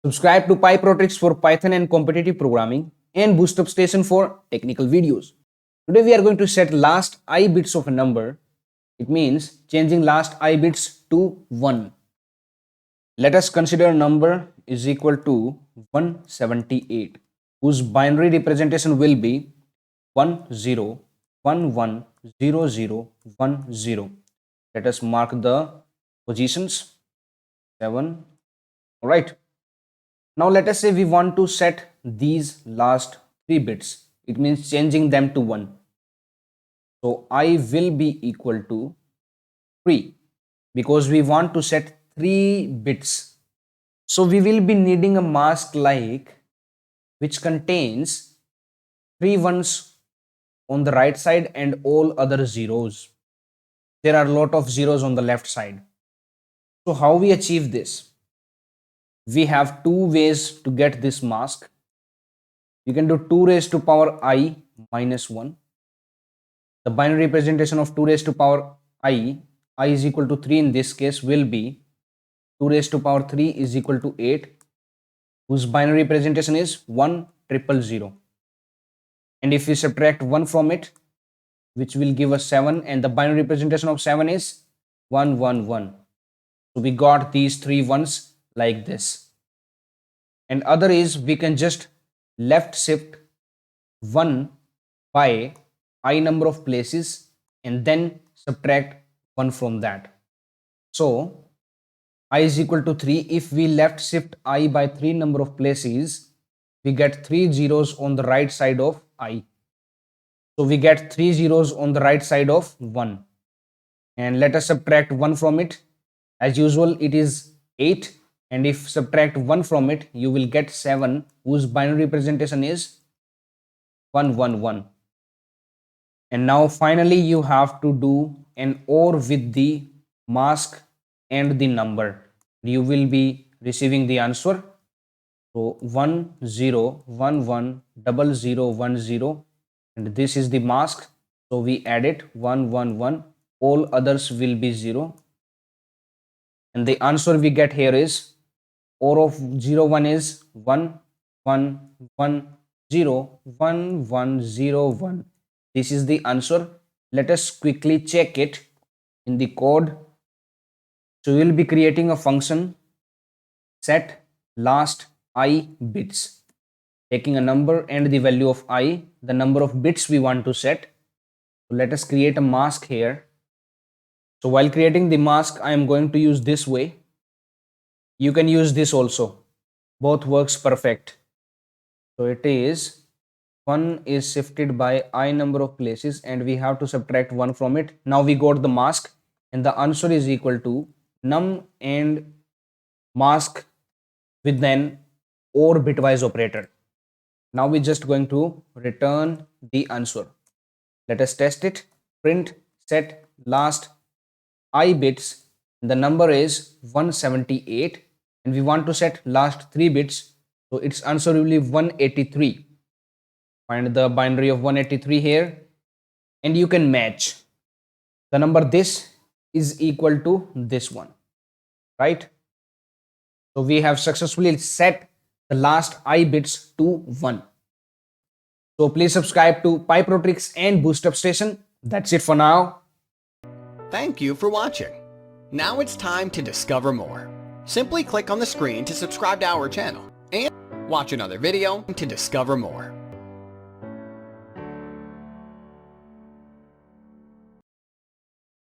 Subscribe to PyProtrix for Python and competitive programming and Boostup Station for technical videos. Today we are going to set last I bits of a number. It means changing last I bits to 1. Let us consider a number is equal to 178, whose binary representation will be 10110010. Let us mark the positions 7. All right. Now let us say we want to set these last 3 bits. It means changing them to 1. So I will be equal to 3 because we want to set 3 bits. So we will be needing a mask like which contains 3 ones on the right side and all other zeros. There are a lot of zeros on the left side. So how we achieve this? We have 2 ways to get this mask. You can do 2 raised to power I minus 1. The binary representation of 2 raised to power I is equal to 3 in this case will be 2 raised to power 3 is equal to 8, whose binary representation is 1000. And if we subtract 1 from it, which will give us 7, and the binary representation of 7 is 111. So we got these 3 ones like this. And other is we can just left shift 1 by I number of places and then subtract 1 from that. So I is equal to 3. If we left shift I by 3 number of places, we get 3 zeros on the right side of I. So we get 3 zeros on the right side of 1. And let us subtract 1 from it. As usual, it is 8. And if subtract 1 from it, you will get 7, whose binary representation is 111. And now finally you have to do an OR with the mask and the number. You will be receiving the answer. So 10110010, and this is the mask. So we add it 111. All others will be 0. And the answer we get here is OR of 01 is 11101101. This is the answer. Let us quickly check it in the code. So we will be creating a function set last I bits, taking a number and the value of I, the number of bits we want to set. So let us create a mask here. So while creating the mask, I am going to use this way. You can use this also. Both works perfect. So it is 1 is shifted by I number of places and we have to subtract 1 from it. Now we got the mask and the answer is equal to num and mask with an OR bitwise operator. Now we're just going to return the answer. Let us test it. Print set last I bits. The number is 178 and we want to set last 3 bits. So its answer will be 183. Find the binary of 183 here and you can match the number. This is equal to this one, right? So we have successfully set the last I bits to 1. So please subscribe to PyProtrix and Boostup Station. That's it for now. Thank you for watching. Now it's time to discover more. Simply click on the screen to subscribe to our channel and watch another video to discover more.